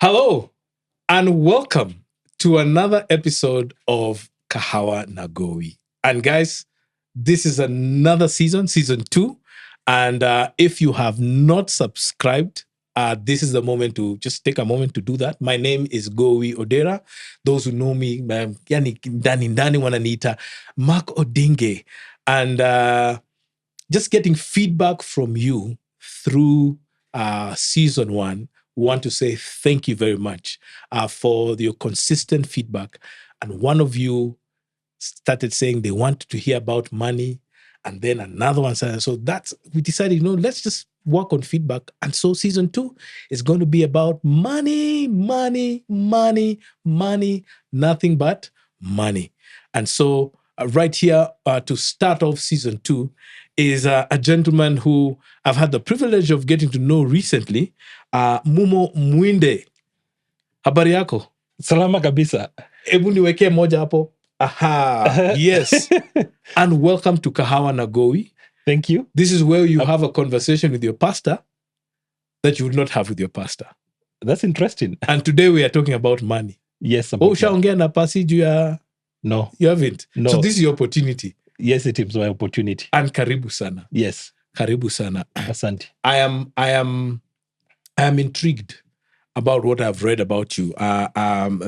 Hello and welcome to another episode of Kahawa Nagowi. And guys, this is another season 2. And if you have not subscribed, this is the moment to just take a moment to do that. My name is Gowi Odera. Those who know me, yani Dani Wananita, Mark Odinge. And just getting feedback from you through season 1. We want to say thank you very much for your consistent feedback. And one of you started saying they wanted to hear about money, and then another one said, so we decided, let's just work on feedback. And so season 2 is going to be about money, nothing but money. And so right here to start off season 2 is a gentleman who I've had the privilege of getting to know recently, Mumo Mwinde. Habari yako? Salama kabisa. Ebu niwekee moja hapo. Aha, yes. And welcome to Kahawa Nagowi. Thank you. This is where you have a conversation with your pastor that you would not have with your pastor. That's interesting. And today we are talking about money. Yes. Ushaongea na pasi juu ya... No. You haven't? No. So this is your opportunity. Yes, it is my opportunity. And karibu sana. Yes. Karibu sana. Asante. I am intrigued about what I've read about you.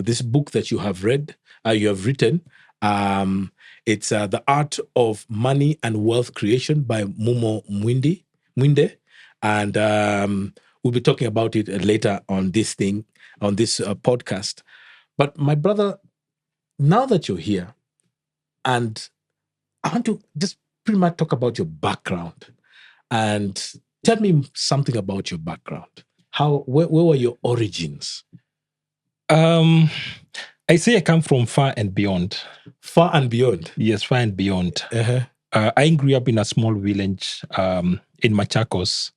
This book that you have read, you have written, it's The Art of Money and Wealth Creation by Mumo Mwinde. And we'll be talking about it later on this podcast. But my brother, now that you're here, and I want to just pretty much talk about your background and tell me something about your background. Where were your origins? I say I come from far and beyond. Far and beyond? Yes, far and beyond. Uh-huh. I grew up in a small village in Machakos.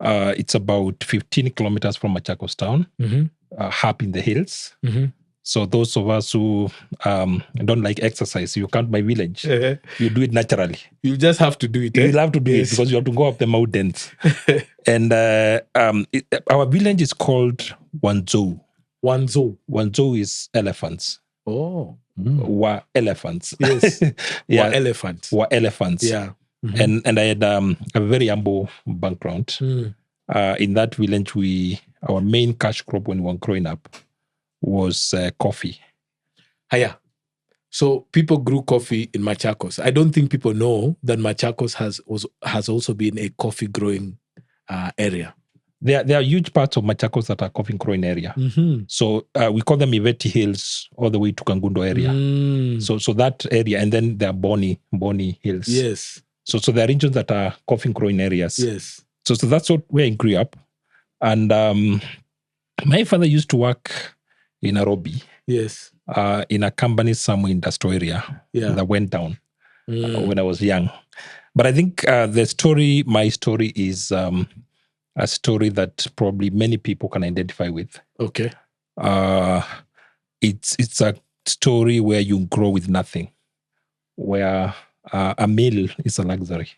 It's about 15 kilometers from Machakos town, up in the hills. Mm-hmm. So those of us who don't like exercise, you count my village. Uh-huh. You do it naturally. You just have to do it. You'll have to do it because you have to go up the mountains. And our village is called Wanzhou. Wanzhou is elephants. Oh. Wa elephants. Yes. Yeah. Wa elephants. Yeah. Mm-hmm. And I had a very humble background. In that village, our main cash crop when we were growing up was coffee. Hiya. So people grew coffee in Machakos. I don't think people know that Machakos has also been a coffee growing area. There are huge parts of Machakos that are coffee growing area. Mm-hmm. So we call them Iveti Hills all the way to Kangundo area. So that area, and then there are Boni Hills. Yes. So there are regions that are coffee growing areas. Yes. So that's where I grew up. And my father used to work in Nairobi. Yes. In a company somewhere industrial area that went down when I was young. But I think my story is a story that probably many people can identify with. Okay. It's a story where you grow with nothing, where a meal is a luxury.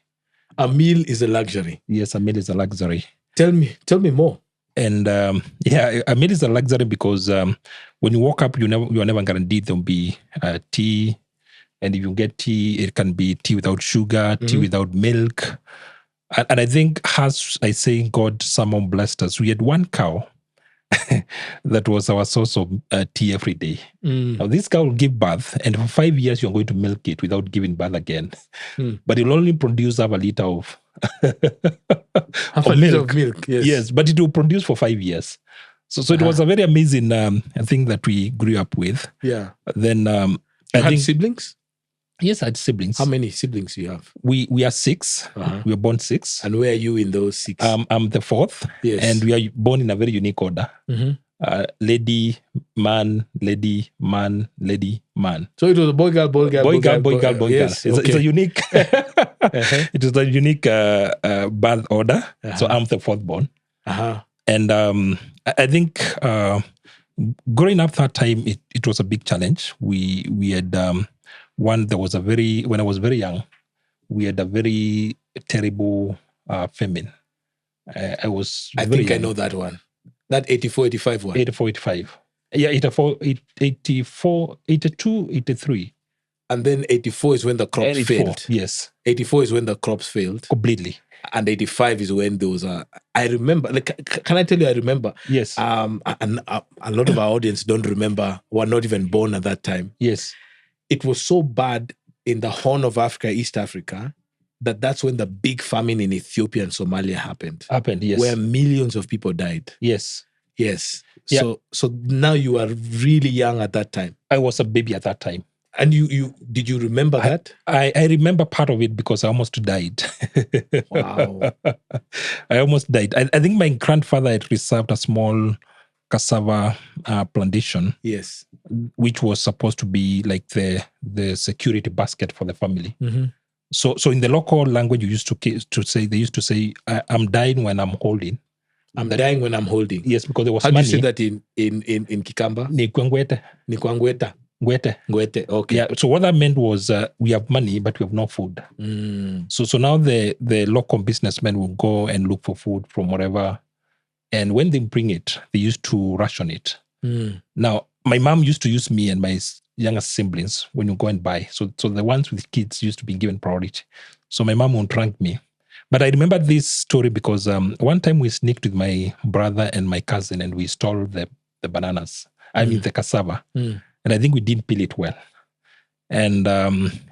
A meal is a luxury. Yes, a meal is a luxury. Tell me more. And a meal is a luxury because when you walk up, you are never guaranteed there'll be tea. And if you get tea, it can be tea without sugar, tea without milk. And I think, as I say, God somehow blessed us. We had one cow that was our source of tea every day. Now, this cow will give birth, and for 5 years, you're going to milk it without giving birth again. But it'll only produce half a liter of milk. Yes, but it will produce for 5 years. So it was a very amazing thing that we grew up with. Yeah. Then you had siblings? Yes, I had siblings. How many siblings do you have? We are 6. We were born 6. And where are you in those 6? I'm the 4th. Yes. And we are born in a very unique order. Lady, man, lady, man, lady, man. So it was a boy, girl, boy, girl. Boy, girl. Yes. It's a unique it is a unique birth order. So I'm the 4th born. And I think growing up that time, it was a big challenge. We had when I was very young, we had a very terrible famine. I think I know that one. That 84, 85 one. 84, 85. Yeah, 84, 84, 82, 83. And then 84 is when the crops 84, failed. yes. 84 is when the crops failed. Completely. And 85 is when those are. I remember, like, can I tell you, I remember. Yes. And a lot of our audience don't remember, were not even born at that time. Yes. It was so bad in the Horn of Africa, East Africa, that's when the big famine in Ethiopia and Somalia happened. Yes. Where millions of people died. Yes. Yes. Yeah. So now you are really young at that time. I was a baby at that time. And did you remember that? I remember part of it because I almost died. Wow. I almost died. I think my grandfather had reserved a small cassava plantation. Yes. Which was supposed to be like the security basket for the family. Mm-hmm. So in the local language, they used to say, I'm dying when I'm holding. I'm dying when I'm holding. Yes, because there was money. How do you say that in Kikamba? Ni kwangweta. Ngwete. Okay. Yeah. So what that meant was we have money, but we have no food. Mm. So now the local businessmen will go and look for food from wherever, and when they bring it, they used to ration it. Mm. Now my mom used to use me and my younger siblings when you go and buy. So the ones with kids used to be given priority. So my mom won't rank me. But I remember this story because one time we sneaked with my brother and my cousin and we stole the bananas. I mean the cassava. Mm. And I think we didn't peel it well. And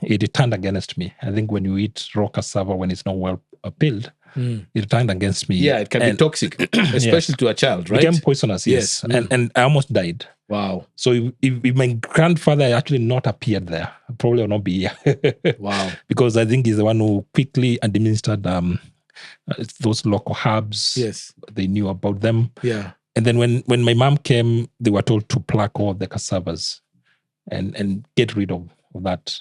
it turned against me. I think when you eat raw cassava, when it's not well peeled, it turned against me. Yeah, it can be toxic, especially to a child, right? It became poisonous, yes. And I almost died. Wow. So if my grandfather had actually not appeared there, I probably would not be here. Wow. Because I think he's the one who quickly administered those local herbs. Yes. They knew about them. Yeah. And then when my mom came, they were told to pluck all the cassavas and get rid of that.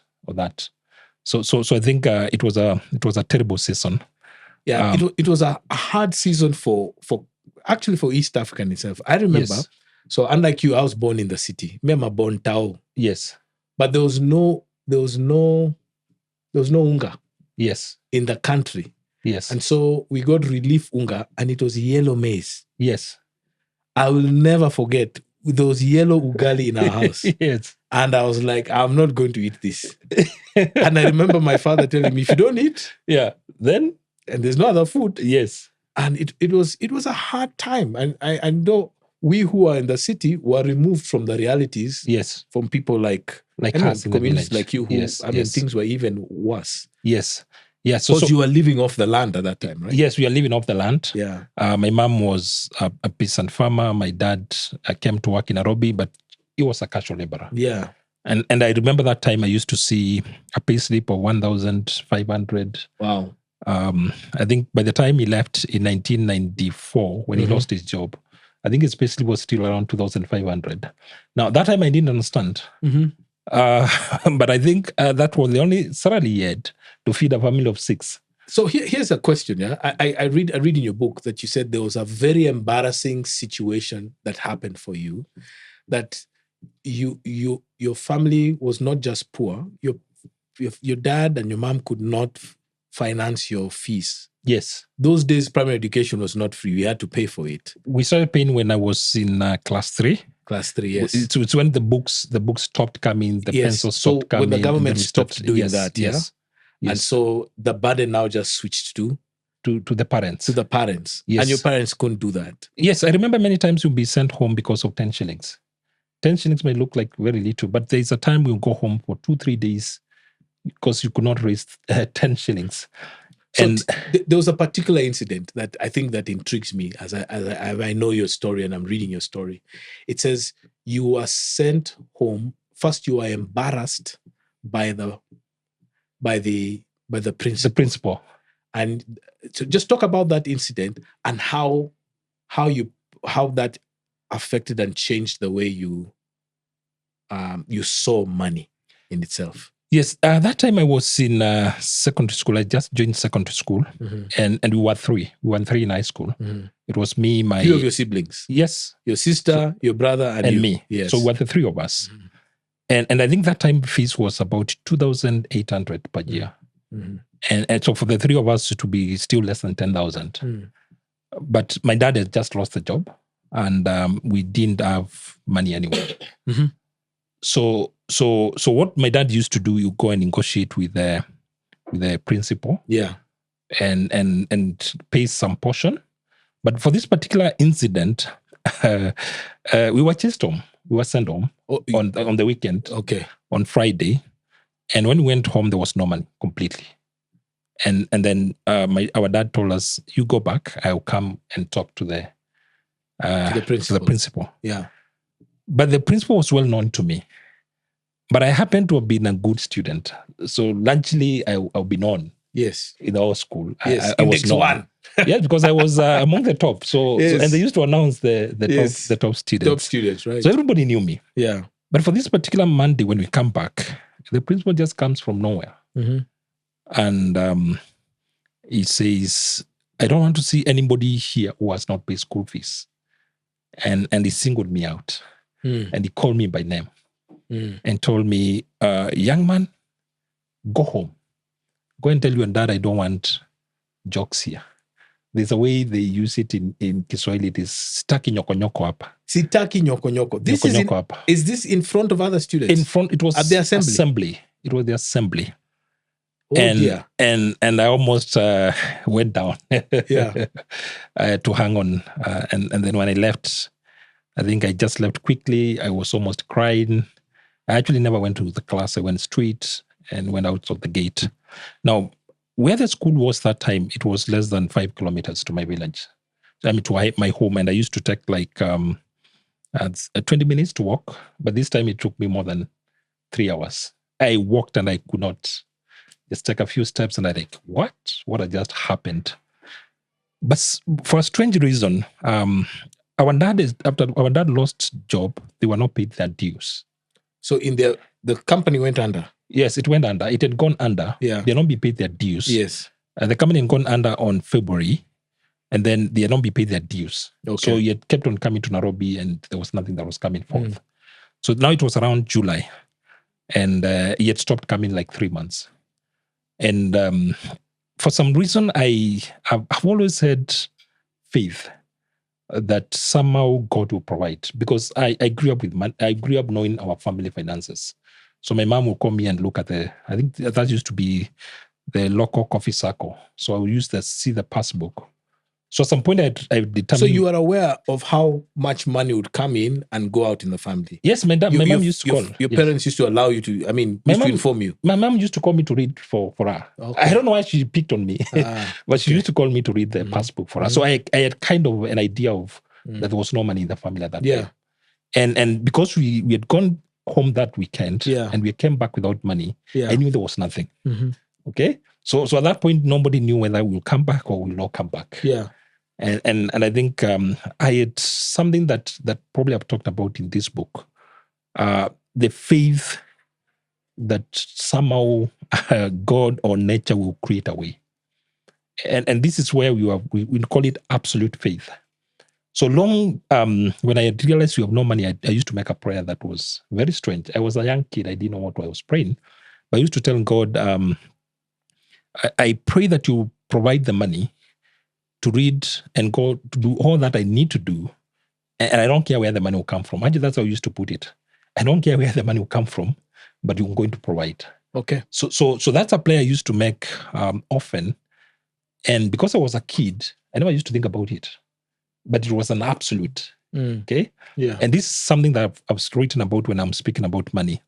So I think it was a terrible season. Yeah, it was a hard season for East Africa in itself. I remember. Yes. So unlike you, I was born in the city. Me, I'm born Tao. Yes. But there was no unga. Yes. In the country. Yes. And so we got relief unga, and it was yellow maize. Yes. I will never forget those yellow ugali in our house. Yes. And I was like, I'm not going to eat this. And I remember my father telling me, if you don't eat, then and there's no other food. Yes. And it was a hard time. And I know we who are in the city were removed from the realities. Yes. From people like us in communities the village. like you who mean things were even worse. Yes. Yeah, so you were living off the land at that time, right? Yes, we are living off the land. Yeah. My mom was a peasant farmer. My dad came to work in Nairobi, but he was a casual laborer. Yeah. And I remember that time I used to see a pay slip of 1,500. Wow. I think by the time he left in 1994, when he lost his job, I think his pay slip was still around 2,500. Now, that time I didn't understand. Mm-hmm. But I think that was the only salary he had to feed a family of 6. So here's a question. Yeah, I read in your book that you said there was a very embarrassing situation that happened for you, that your family was not just poor. Your dad and your mom could not finance your fees. Yes. Those days, primary education was not free. We had to pay for it. We started paying when I was in class 3. Class 3, yes. It's when the books stopped coming, the pencils stopped coming. When the government stopped doing that, yes. And so the burden now just switched to the parents. To the parents. Yes. And your parents couldn't do that. Yes, I remember many times you'll be sent home because of 10 shillings. 10 shillings may look like very little, but there's a time we'll go home for 2-3 days because you could not raise 10 shillings. So there was a particular incident that I think that intrigues me as I know your story and I'm reading your story. It says you were sent home. First, you were embarrassed by the principal. The principal. And so just talk about that incident and how that affected and changed the way you saw money in itself. Yes, that time I was in secondary school. I just joined secondary school, and we were 3. We were 3 in high school. Mm-hmm. It was me, my... 3 of your siblings? Yes. Your sister, your brother, and me. Yes. So we were the 3 of us. Mm-hmm. And I think that time fees was about 2,800 per year. Mm-hmm. And so for the 3 of us to be still less than 10,000. Mm. But my dad had just lost the job. and we didn't have money anyway. Mhm. So what my dad used to do, you go and negotiate with the principal Yeah. and pay some portion. But for this particular incident, we were chased home. We were sent home Oh, on the weekend, okay. on Friday. And when we went home, there was no money completely. And then our dad told us, "You go back. I'll come and talk to the principal." Yeah. But the principal was well known to me. But I happened to have been a good student, so largely I'll be known. Yes. In our school, Yes. I was Index known. 1. Yes, because I was among the top. So, Yes. and they used to announce the Yes. top students. Top students, right? So everybody knew me. Yeah. But for this particular Monday, when we come back, the principal just comes from nowhere. Mhm. And he says, "I don't want to see anybody here who has not paid school fees." And he singled me out. And he called me by name and told me, "Young man, go home. Go and tell your dad I don't want jokes here." There's a way they use it in Kiswahili. It is sitaki nyokonyoko hapa. Sitaki nyokonyoko. This Nyokonyoko hapa. Is this in front of other students? In front, it was at the assembly. It was the assembly. Oh, dear. And I almost went down Yeah. to hang on. And then when I left, I think I just left quickly. I was almost crying. I actually never went to the class. I went straight and went out of the gate. Now, where the school was that time, it was less than 5 kilometers to my village. I mean, to my home. And I used to take like 20 minutes to walk. But this time it took me more than 3 hours. I walked and I could not just take a few steps. And I think, what had just happened? But for a strange reason, our dad lost job, they were not paid their dues. So the company went under. Yes, it went under. It had gone under. Yeah. They had not been paid their dues. Yes. The company had gone under on February, and then they had not been paid their dues. Okay. So he had kept on coming to Nairobi, and there was nothing that was coming forth. So now it was around July, and he had stopped coming like 3 months. And for some reason, I've always had faith that somehow God will provide, because I grew up with I grew up knowing our family finances. So my mom would call me and look at I think that used to be the local coffee circle. So I would use see the passbook. So at some point I determined. So you are aware of how much money would come in and go out in the family? Yes, my mom used to call. Your parents used to allow you to, to inform you? My mom used to call me to read for her. Okay. I don't know why she picked on me, but she used to call me to read the passbook for her. So I had kind of an idea of that there was no money in the family at that time. And because we had gone home that weekend and we came back without money, I knew there was nothing. Okay? So at that point, nobody knew whether we'll come back or we'll not come back. Yeah. And I think I had something that probably I've talked about in this book, the faith that somehow God or nature will create a way. And this is where we call it absolute faith. So long, when I had realized we have no money, I used to make a prayer that was very strange. I was a young kid. I didn't know what I was praying. But I used to tell God, I pray that you provide the money to read and go to do all that I need to do. And I don't care where the money will come from. Actually, that's how I used to put it. I don't care where the money will come from, but you're going to provide. Okay. So that's a prayer I used to make often. And because I was a kid, I never used to think about it. But it was an absolute. Okay? Yeah. And this is something that I've written about when I'm speaking about money.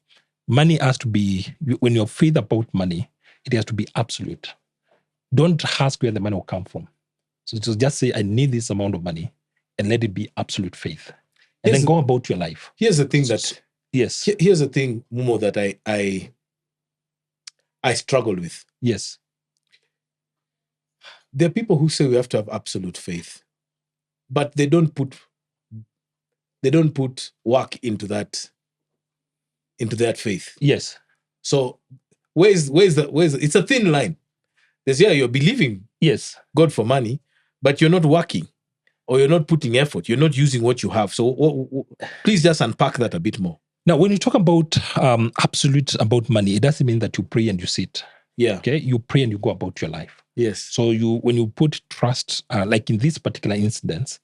Money has to be, when you're faith about money, it has to be absolute. Don't ask where the money will come from. So just say, I need this amount of money, and let it be absolute faith. And then go about your life. Here's the thing that... Yes. Here's the thing, Mumo, that I struggle with. Yes. There are people who say we have to have absolute faith, but they don't put work into that faith. Yes. So where's it's a thin line. There's you're believing God for money, but you're not working, or you're not putting effort. You're not using what you have. So please just unpack that a bit more. Now, when you talk about absolute about money, it doesn't mean that you pray and you sit. Yeah. Okay. You pray and you go about your life. Yes. So when you put trust, like in this particular instance,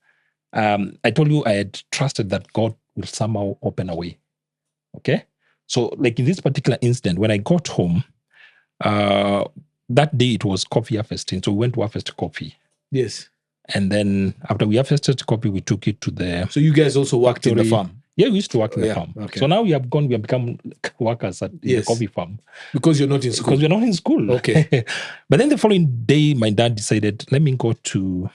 I told you I had trusted that God will somehow open a way. Okay. So, like in this particular incident, when I got home, that day it was coffee harvesting. So we went to harvest coffee. Yes. And then after we harvested coffee, we took it to the. So you guys also worked in the farm? Yeah, we used to work in the farm. Okay. So now we have become workers in the coffee farm. Because you're not in school? Because we're not in school. Okay. But then the following day, my dad decided, let me go to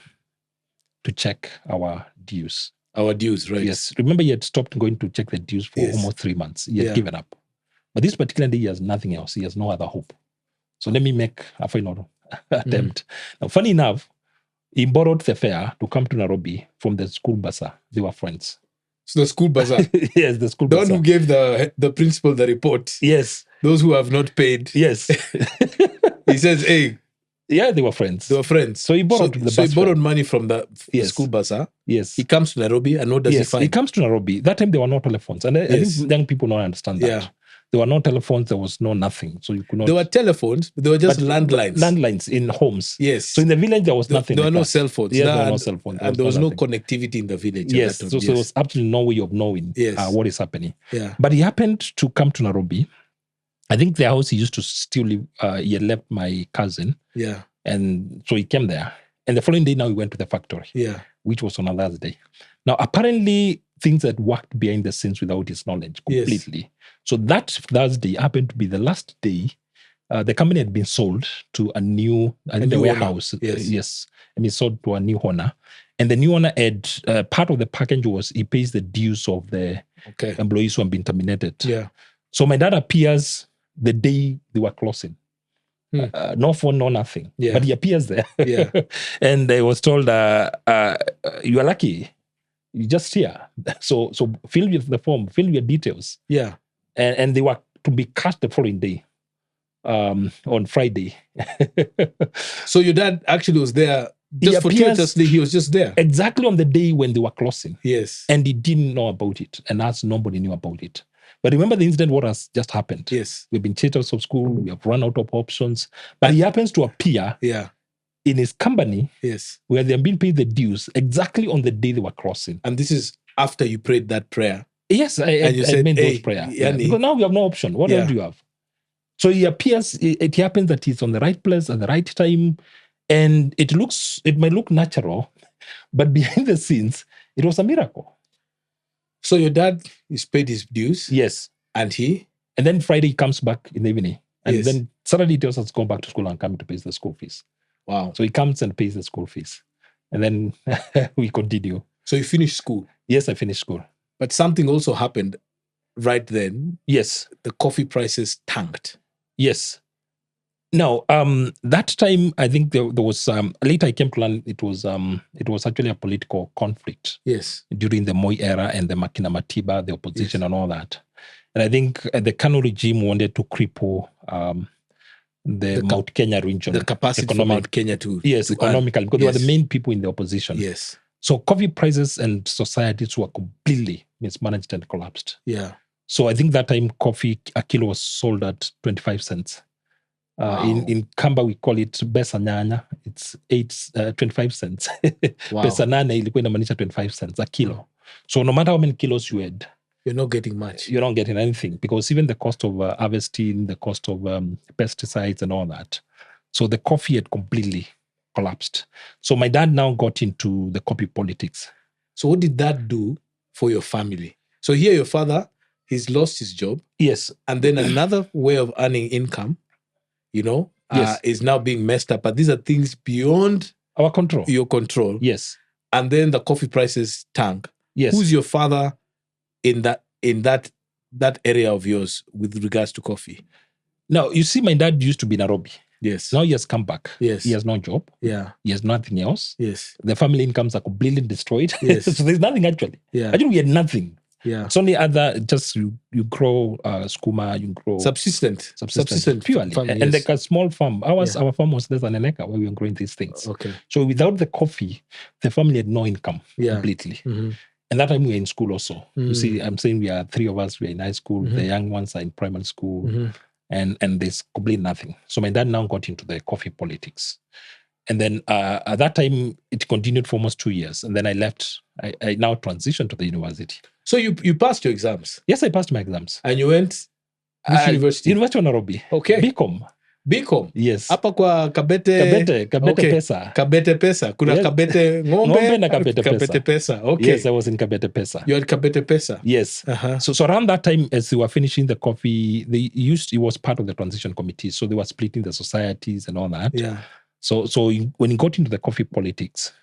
check our dues. Our dues, right? Yes. Remember, he had stopped going to check the dues for almost 3 months. He had given up. But this particular day, he has nothing else. He has no other hope. So let me make a final attempt. Now, funny enough, he borrowed the fare to come to Nairobi from the school bazaar. They were friends. So the school bazaar? Yes, the school bazaar. The one who gave the principal the report. Yes. Those who have not paid. Yes. He says, hey. Yeah, they were friends. They were friends. So he borrowed he borrowed money from the school bazaar. Yes. He comes to Nairobi, and what does he find? He comes to Nairobi. That time there were no telephones. And I think young people don't understand that. Yeah. There were no telephones, there was no nothing. So you could not. There were telephones, but they were just landlines. Landlines in homes. Yes. So in the village, there was nothing. There were no cell phones. Yes, there were no cell phones. And there was no connectivity in the village. Yes. So there was absolutely no way of knowing what is happening. Yeah. But he happened to come to Nairobi. I think the house he used to still live, he had left my cousin. Yeah. And so he came there. And the following day, now he went to the factory. Yeah. Which was on a Thursday. Now, apparently, things had worked behind the scenes without his knowledge completely. Yes. So that Thursday happened to be the last day. The company had been sold to a new warehouse. Yes. And sold to a new owner. And the new owner had, part of the package was he pays the dues of the employees who have been terminated. Yeah. So my dad appears the day they were closing. No phone, no nothing. Yeah. But he appears there. Yeah. And I was told, you are lucky. You just here. So fill with the form, fill your details. Yeah. And they were to be cast the following day, on Friday. So your dad actually was there just fortuitously, he was just there. Exactly on the day when they were closing. Yes. And he didn't know about it. And as nobody knew about it. But remember the incident, what has just happened? Yes. We've been cheated of school. We have run out of options. But he happens to appear in his company where they have been paid the dues exactly on the day they were crossing. And this is after you prayed that prayer. Yes, I made those prayers. Because now we have no option. What else do you have? So he appears, it happens that he's on the right place at the right time. And it might look natural, but behind the scenes, it was a miracle. So your dad is paid his dues? Yes. And then Friday he comes back in the evening. And then Saturday he tells us to go back to school and come to pay the school fees. Wow. So he comes and pays the school fees. And then we continue. So you finished school? Yes, I finished school. But something also happened right then. Yes. The coffee prices tanked. Yes. Now, that time, I think there was, later I came to learn it was actually a political conflict. Yes. During the Moi era and the Makina Matiba, the opposition and all that. And I think the Kanu regime wanted to cripple the Mount Kenya region. The capacity for Mount Kenya to... Yes, economically, because they were the main people in the opposition. Yes. So coffee prices and societies were completely mismanaged and collapsed. Yeah. So I think that time coffee, a kilo was sold at 25 cents. Wow. In Kamba, we call it Besa Nyanya. It's 25 cents. Wow. Besa Nane ilikuwa inamaanisha 25 cents a kilo. Wow. So no matter how many kilos you had, you're not getting much. You're not getting anything because even the cost of harvesting, the cost of pesticides and all that. So the coffee had completely collapsed. So my dad now got into the coffee politics. So what did that do for your family? So here your father, he's lost his job. Yes. And then another way of earning income, is now being messed up. But these are things beyond our control. Your control. Yes. And then the coffee prices tank. Yes. Who's your father in that area of yours with regards to coffee? Now, you see, my dad used to be in Nairobi. Yes. Now he has come back. Yes. He has no job. Yeah. He has nothing else. Yes. The family incomes are completely destroyed. Yes. So there's nothing actually. Yeah. Actually, we had nothing. Yeah. It's only just you grow skuma, you grow subsistent purely. Family, and like a small farm. Our farm was less than an acre where we were growing these things. Okay. So without the coffee, the family had no income completely. Mm-hmm. And that time we were in school also. Mm-hmm. You see, I'm saying we are three of us, we are in high school, mm-hmm. the young ones are in primary school, mm-hmm. and there's completely nothing. So my dad now got into the coffee politics. And then at that time, it continued for almost 2 years. And then I left. I now transitioned to the university. So you passed your exams? Yes, I passed my exams. And you went which university? University of Nairobi. Okay. BCom. Yes. Hapa kwa Kabete okay. Pesa. Kabete Pesa. Kuna yes. Kabete Ng'ombe na Kabete Pesa. Okay. Yes, I was in Kabete Pesa. You had Kabete Pesa? Yes. Uh-huh. So around that time, as they were finishing the coffee, it was part of the transition committee. So they were splitting the societies and all that. Yeah. So when he got into the coffee politics,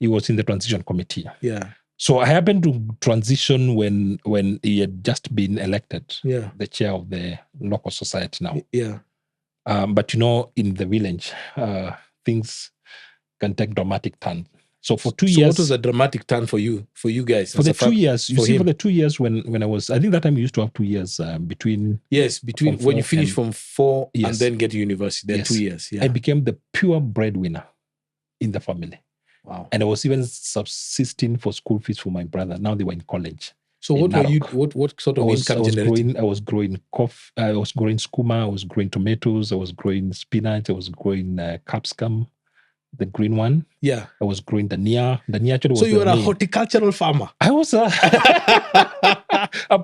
he was in the transition committee. Yeah. So I happened to transition when he had just been elected, the chair of the local society now. Yeah. But in the village, things can take dramatic turn. So for 2 years. So what was a dramatic turn for you guys? For the 2 years, for the 2 years when I was, I think that time we used to have 2 years between. Yes, between when you finish from 4 and then get to university, then 2 years. Yeah. I became the pure breadwinner in the family. Wow. And I was even subsisting for school fees for my brother. Now they were in college. So what were you? What sort of income generating? I was growing coffee. I was growing skuma. I was growing tomatoes. I was growing spinach. I was growing capsicum, the green one. Yeah. I was growing dania. Dania actually was. So you were a horticultural farmer. I was a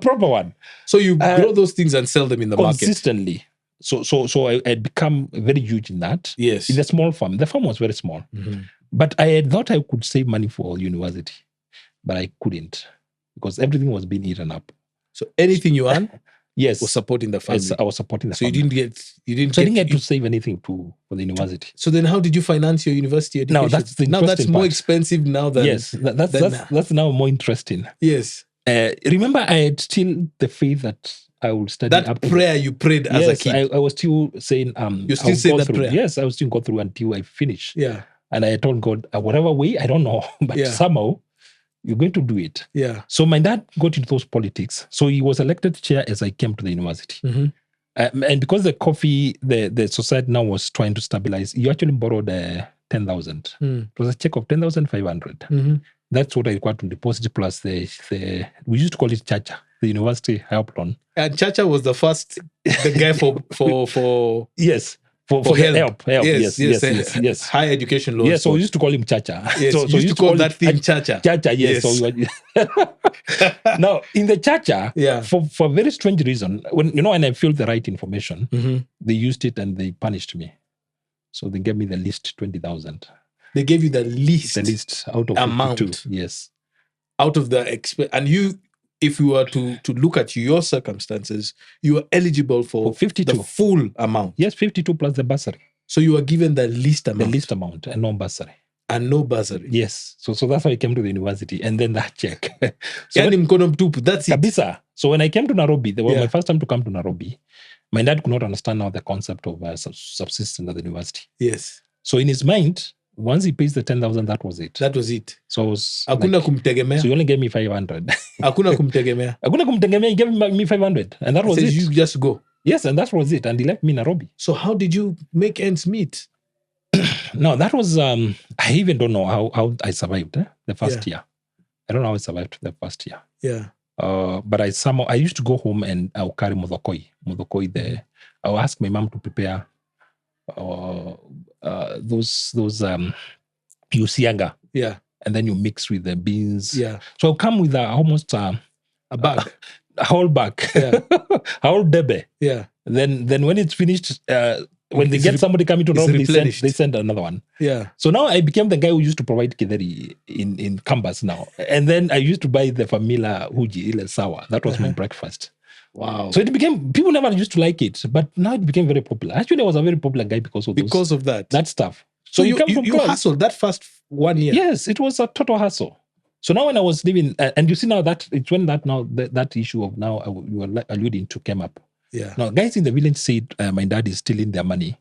proper one. So you grow those things and sell them in the market consistently. So I had become very huge in that. Yes. In a small farm. The farm was very small. Mm-hmm. But I had thought I could save money for university, but I couldn't because everything was being eaten up. So anything you earn, yes, was supporting the family. I was supporting the family. So I didn't get to save anything for the university. So then, how did you finance your university education? Now that's more expensive now than yes. That's now more interesting. Yes. Remember, I had still the faith that I will study. That prayer you prayed as a kid. I was still saying you still say that prayer. Yes, I was still go through until I finish. Yeah. And I told God, whatever way, I don't know, but somehow you're going to do it. Yeah. So my dad got into those politics. So he was elected chair as I came to the university. Mm-hmm. And because the coffee, the society now was trying to stabilize, he actually borrowed 10,000. It was a check of 10,500. Mm-hmm. That's what I required to deposit plus the we used to call it Chacha, the university help loan. And Chacha was the guy for yes. For help. Yes. Higher education loans. Yes, so we used to call him Chacha. Yes, so used to call that thing Chacha. Chacha, yes. So now, in the Chacha, for a very strange reason, when I filled the right information, they used it and they punished me. So they gave me the least 20,000. They gave you the least? The least out of amount. 52. Yes. Out of the... And you... If you were to look at your circumstances, you were eligible for 52. The full amount. Yes, 52 plus the bursary. So you were given the least amount. The least amount and no bursary. And no bursary. Yes. So that's how I came to the university. And then that check. That's it. Kabisa. So when I came to Nairobi, my first time to come to Nairobi, my dad could not understand now the concept of subsistence at the university. Yes. So in his mind, once he pays the 10,000, that was it. That was it. So I was Hakuna kumtegemea. So he only gave me 500. Hakuna kumtegemea. Hakuna kumtegemea. He gave me 500. And that was it. You just go. Yes, and that was it. And he left me in Nairobi. So how did you make ends meet? No, that was, I even don't know how I survived the first year. I don't know how I survived the first year. Yeah. But I used to go home and I'll carry modokoi there. I'll ask my mom to prepare those usiaga. Yeah. And then you mix with the beans. Yeah. So I'll come with almost a bag. A whole bag. Yeah. A whole debe. Yeah. Then when it's finished, when they get somebody coming to Nairobi, they send another one. Yeah. So now I became the guy who used to provide kideri in Kambas now. And then I used to buy the Famila Huji ile sawa. That was my breakfast. Wow. So it became, people never used to like it, but now it became very popular. Actually, I was a very popular guy because of that stuff. So you hustled that first 1 year? Yes, it was a total hustle. So now when I was living, and you see now that it's when that issue of now you were alluding to came up. Yeah. Now guys in the village said my dad is stealing their money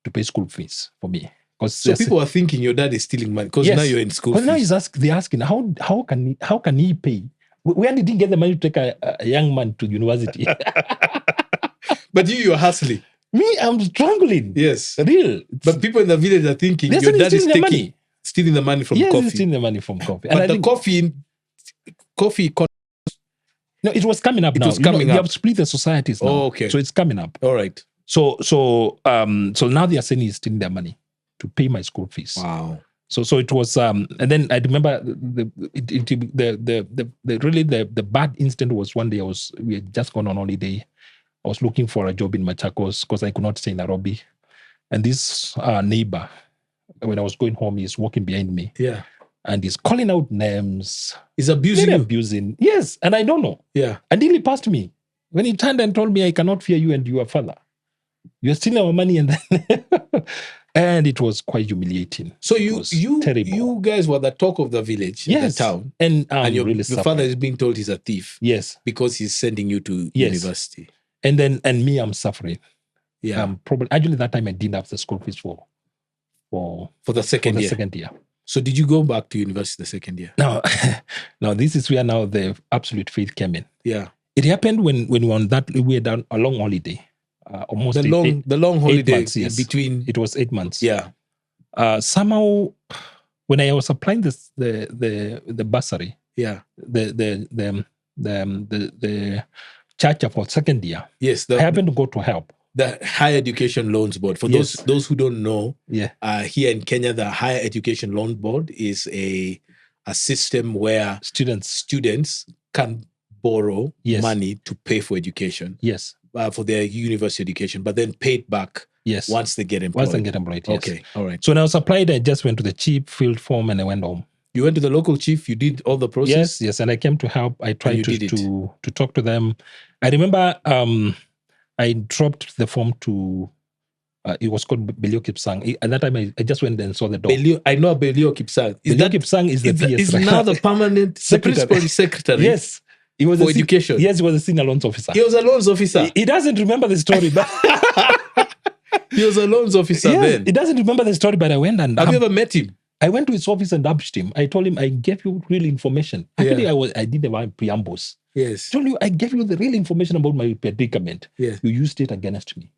to pay school fees for me. So people are thinking your dad is stealing money because now you're in school fees. Now they're asking how can he pay? Where did he get the money to take a young man to university? But you're hustling. Me, I'm struggling. Yes. Real. But people in the village are thinking your dad is stealing the money from coffee. Yes, stealing the money from coffee. But the coffee... No, it was coming up now. It was coming up. You have split the societies now. Oh, okay. So it's coming up. All right. So now they are saying he's stealing their money. to pay my school fees. Wow. So it was, and then I remember the bad incident was one day we had just gone on holiday. I was looking for a job in Machakos because I could not stay in Nairobi. And this neighbor, when I was going home, he's walking behind me. Yeah. And he's calling out names. He's abusing you. Abusing. Yes. And I don't know. Yeah. Until he passed me. When he turned and told me, I cannot fear you and your father. You're stealing our money. And then and it was quite humiliating. So you guys were the talk of the village, the town. And your father is being told he's a thief. Yes. Because he's sending you to university. And me, I'm suffering. Yeah. Probably actually that time I didn't have the school fees for the second year. So did you go back to university the second year? No, no. This is where now the absolute faith came in. Yeah. It happened when we were down a long holiday. Almost the long holiday 8 months, yes. Between it was 8 months. Yeah. Somehow, when I was applying the bursary, the charge for second year, yes, I happened to go to help the Higher Education Loans Board. For those who don't know, here in Kenya, the Higher Education Loan Board is a system where students can borrow money to pay for education. Yes. For their university education, but then paid back once they get employed. Yes. Okay, all right. So when I was applied, I just went to the chief, filled form, and I went home. You went to the local chief, you did all the process? Yes, and I came to help. I tried to talk to them. I remember I dropped the form to, it was called Belio Kipsang. At that time, I just went and saw the door. I know Belio Kipsang. Belio Kipsang is the PS. Is now the permanent the principal secretary. Yes. He was for education. Yes, he was a senior loans officer. He was a loans officer. He doesn't remember the story, but he was a loans officer then. He doesn't remember the story, but I went and have you ever met him? I went to his office and asked him. I told him I gave you real information. Actually, I did the preambles. Yes. I told you I gave you the real information about my predicament. Yes. You used it against me.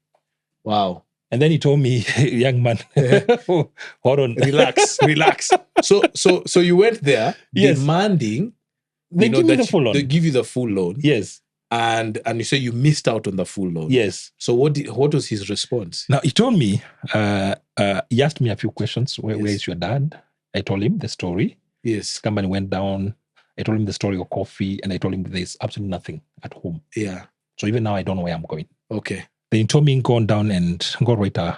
Wow. And then he told me, young man, hold on, relax. So you went there demanding. They give me the full loan. They give you the full loan. Yes. And you say you missed out on the full loan. Yes. So what was his response? Now, he told me, he asked me a few questions. Where is your dad? I told him the story. Yes. The company went down. I told him the story of coffee, and I told him there's absolutely nothing at home. Yeah. So even now, I don't know where I'm going. Okay. Then he told me go down and go write a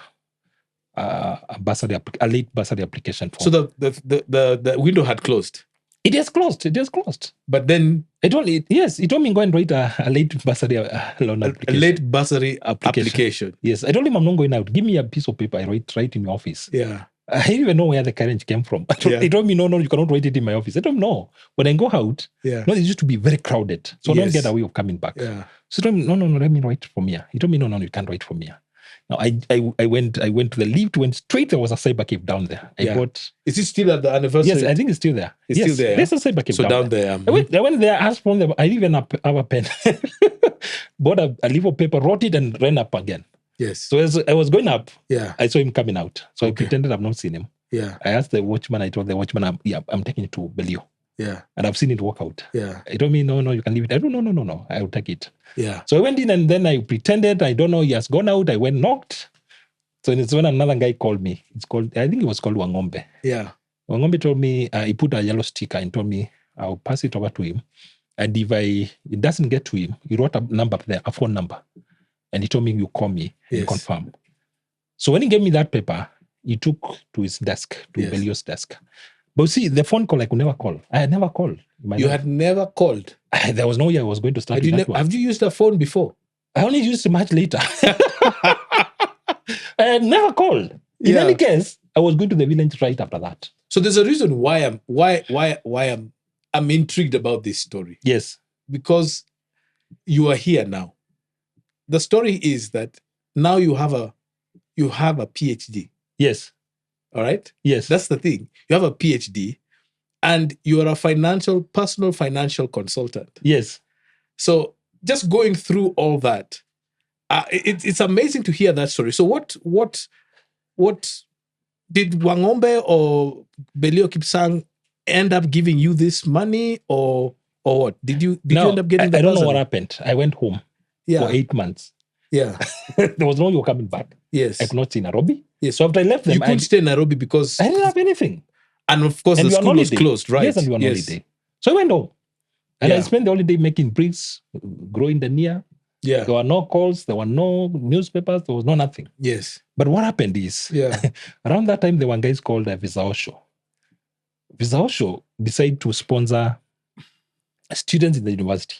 late bursary application form. So the window had closed. It is closed. But then he told me go and write a late bursary loan application. A late bursary application. Yes. I told him I'm not going out. Give me a piece of paper. I write in your office. Yeah. I didn't even know where the courage came from. He told me, no, you cannot write it in my office. I don't know. When I go out, it used to be very crowded. So I don't get a way of coming back. Yeah. So he told me, no, let me write from here. He told me, no, you can't write from here. Now, I went to the lift, went straight. There was a cyber cave down there. Is it still at the anniversary? Yes, I think it's still there. It's still there. There's a cyber cave down there. I went there, asked from them. I didn't even have a pen. Bought a leaf of paper, wrote it, and ran up again. Yes. So as I was going up, I saw him coming out. So I pretended I've not seen him. Yeah. I asked the watchman. I told the watchman, I'm taking it to Belio. Yeah. And I've seen it walk out. Yeah. He told me, no, you can leave it. I don't know, no. I will take it. Yeah. So I went in and then I pretended, I don't know, he has gone out. I went knocked. So it's when another guy called me. I think it was called Wangombe. Yeah. Wangombe told me, he put a yellow sticker and told me, I'll pass it over to him. And if it doesn't get to him, he wrote a number up there, a phone number. And he told me, you call me and confirm. So when he gave me that paper, he took to his desk, to Belio's desk. But see, the phone call, I could never call. I had never called. You had never called? There was no way I was going to start with that one. Have you used a phone before? I only used it much later. I had never called. In any case, I was going to the village right after that. So there's a reason why I'm intrigued about this story. Yes. Because you are here now. The story is that now you have a PhD. Yes. All right? Yes. That's the thing. You have a PhD and you are a personal financial consultant. Yes. So just going through all that, it's amazing to hear that story. So what did Wangombe or Belio Kipsang end up giving you this money or what? Did you end up getting that? I don't know what happened. I went home for 8 months. Yeah. There was no way of coming back. Yes. I could not see Nairobi. Yes. So after I left them, You couldn't stay in Nairobi because, I didn't have anything. and of course, And the we were on school was holiday. closed, right? Yes, and we were on holiday. So I went home. And I Yeah. spent the holiday making bricks, growing the near. Yeah. There were no calls, there were no newspapers, there was no nothing. Yes. But what happened is, around that time, there were guys called Visa Osho. Visa Osho decided to sponsor students in the university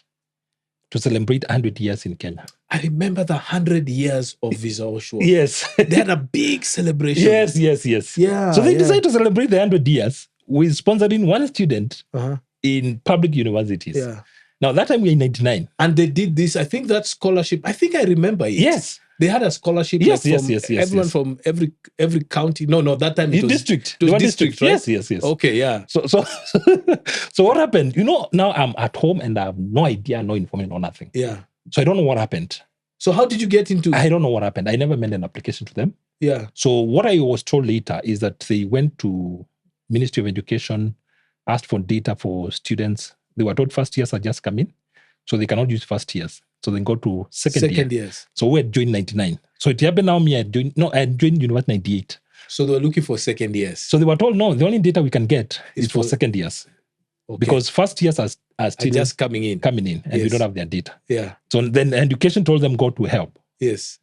to celebrate 100 years in Kenya. I remember the 100 years of Visa Osho. Yes. They had a big celebration. Yes. Yeah. So they decided to celebrate the 100 years with sponsoring one student Uh-huh. in public universities. Yeah. Now, that time we were in 99. And they did this, I think that scholarship, I think I remember it. Yes. They had a scholarship. Yes, like from yes. everyone from every county. No, that time it In was district. It was They were district, right? Yes. Okay, yeah. So so what happened? Now I'm at home and I have no idea, no information, or nothing. Yeah. So I don't know what happened. So how did you get into? I don't know what happened. I never made an application to them. Yeah. So what I was told later is that they went to Ministry of Education, asked for data for students. They were told first years are just come in, so they cannot use first years. So they go to second years. So we had joined 99. So it happened now. I had joined university 98. So they were looking for second years. So they were told, no, the only data we can get is for second years. Okay. Because first years are still just coming in, and we don't have their data. Yeah. So then education told them go to help. Yes.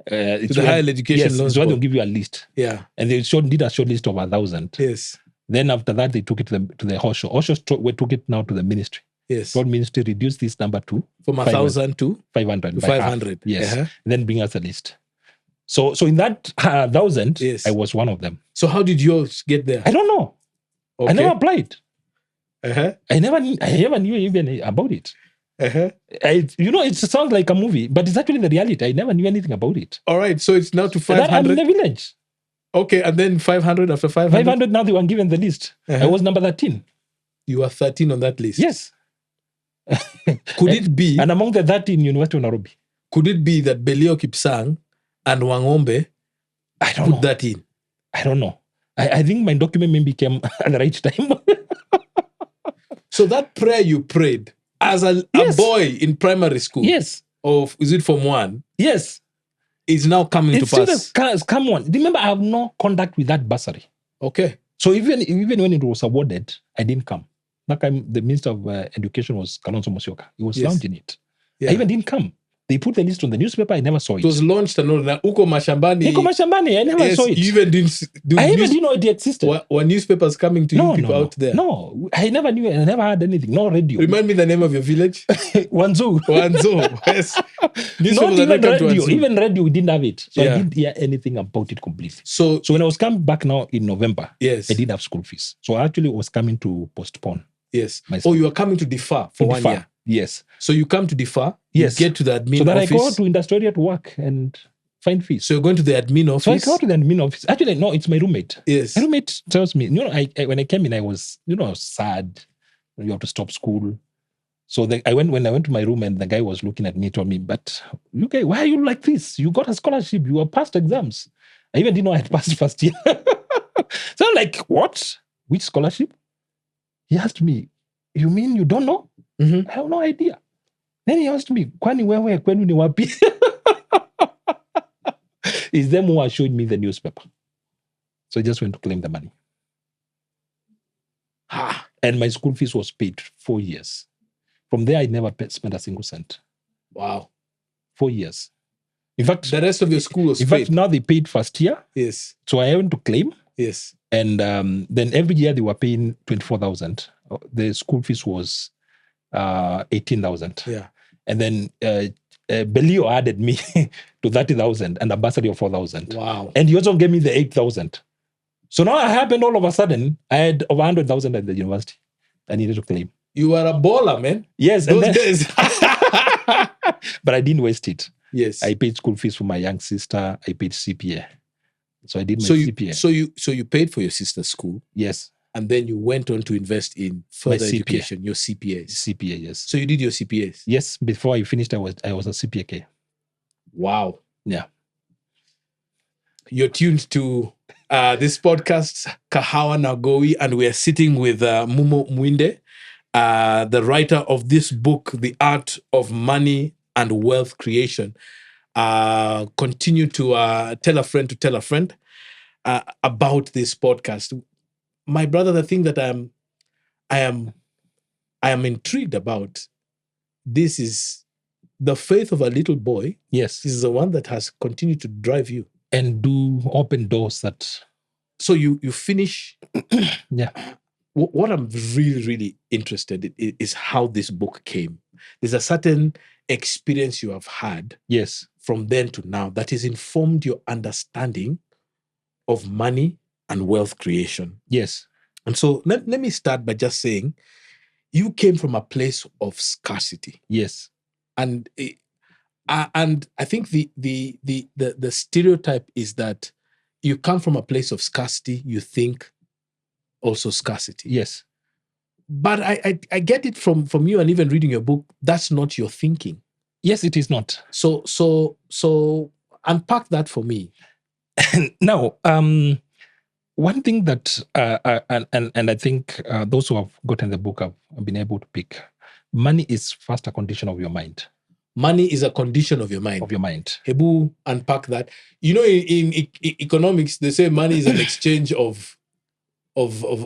To the higher education loans. So they'll give you a list. Yeah. And they did a short list of 1,000. Yes. Then after that, they took it to the Osho. Osho took it now to the ministry. Yes. Told ministry reduce this number to from 1,000 to 500. 500. Yes. Uh-huh. Then bring us a list. So in that 1,000, yes. I was one of them. So how did yours get there? I don't know. Okay. I never applied. Uh-huh. I never knew even about it. Uh-huh. It sounds like a movie, but it's actually the reality. I never knew anything about it. All right, so it's now to 500. I'm in the village. Okay, and then 500 after 500? 500, now they were given the list. Uh-huh. I was number 13. You were 13 on that list? Yes. Could it be... And among the 13, University of Nairobi. Could it be that Belio Kipsang and Wangombe put that in? I don't know. I think my document maybe came at the right time. So that prayer you prayed as a boy in primary school, yes, of is it Form 1? Yes, is now coming to pass. It's come on. Remember, I have no contact with that bursary. Okay. So even when it was awarded, I didn't come. That time, the Minister of Education was Kalonzo Musyoka. He was launching it. Yeah. I even didn't come. They put the list on the newspaper. I never saw it. It was launched and all that. Uko Mashambani. I never saw it. You even didn't know it existed. Were newspapers coming to you people out there? No, I never knew. I never had anything. No radio. Remind me the name of your village. Wanzu. Yes. Not even radio. Even radio, we didn't have it. So I didn't hear anything about it completely. So when I was coming back now in November, yes, I didn't have school fees. So I actually was coming to postpone. Yes. You were coming to defer for 1 year. Yes. So you come to defer. Yes. You get to the admin office. So that I go to Industrial to work and find fees. So you're going to the admin office. So I go to the admin office. Actually, no, it's my roommate. Yes. My roommate tells me, when I came in, I was, sad. You have to stop school. So when I went to my room and the guy was looking at me, told me, but okay, why are you like this? You got a scholarship. You have passed exams. I even didn't know I had passed first year. So I'm like, what? Which scholarship? He asked me, you mean you don't know? Mm-hmm. I have no idea. Then he asked me, kwani wewe kwenu ni wapi? It's them who are showing me the newspaper. So I just went to claim the money. And my school fees was paid 4 years. From there, I never spent a single cent. Wow. 4 years. In fact, the rest of your school was paid. In fact, now they paid first year. Yes. So I went to claim. Yes. And then every year they were paying 24,000. The school fees was 18,000. Yeah. And then Belio added me to 30,000 and a bursary of 4,000. Wow. And he also gave me the 8,000. So now it happened all of a sudden. I had over 100,000 at the university. I needed to claim. You were a baller, man. Yes. Those days. But I didn't waste it. Yes. I paid school fees for my young sister. I paid CPA. So I did my CPA. So you paid for your sister's school. Yes. And then you went on to invest in further education, your CPAs. CPA, yes. So you did your CPAs? Yes. Before I finished, I was a CPA. Wow. Yeah. You're tuned to this podcast, Kahawa Nagowi, and we are sitting with Mumo Mwinde, the writer of this book, The Art of Money and Wealth Creation. Continue to tell a friend to tell a friend about this podcast. My brother, the thing that I am intrigued about, this is the faith of a little boy. Yes. This is the one that has continued to drive you. And do open doors that. So you finish. Yeah. What I'm really, really interested in is how this book came. There's a certain experience you have had. Yes. From then to now that has informed your understanding of money and wealth creation. Yes. And so let me start by just saying you came from a place of scarcity. Yes. And I think the stereotype is that you come from a place of scarcity, you think also scarcity. Yes. But I get it from you, and even reading your book, that's not your thinking. Yes, it is not. So unpack that for me. Now, one thing that and I think those who have gotten the book have been able to pick, money is first a condition of your mind. Money is a condition of your mind. Of your mind. Hebu, unpack that. You know, in economics, they say money is an exchange of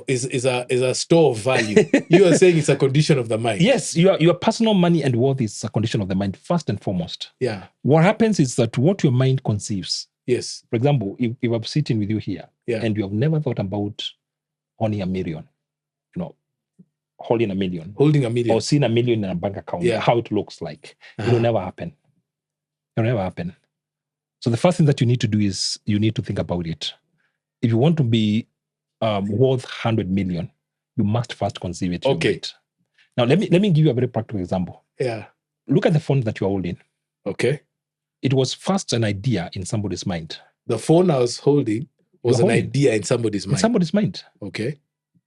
is a store of value. You are saying it's a condition of the mind. Yes, your personal money and wealth is a condition of the mind, first and foremost. Yeah. What happens is that what your mind conceives. Yes. For example, if I'm sitting with you here, and you have never thought about owning $1 million, holding $1 million, or seeing $1 million in a bank account, how it looks like, it will never happen. It will never happen. So the first thing that you need to do is you need to think about it. If you want to be worth 100 million, you must first conceive it. Okay. Now let me give you a very practical example. Yeah. Look at the phone that you are holding. Okay. It was first an idea in somebody's mind. The phone I was holding was an idea in somebody's mind. In somebody's mind. Okay.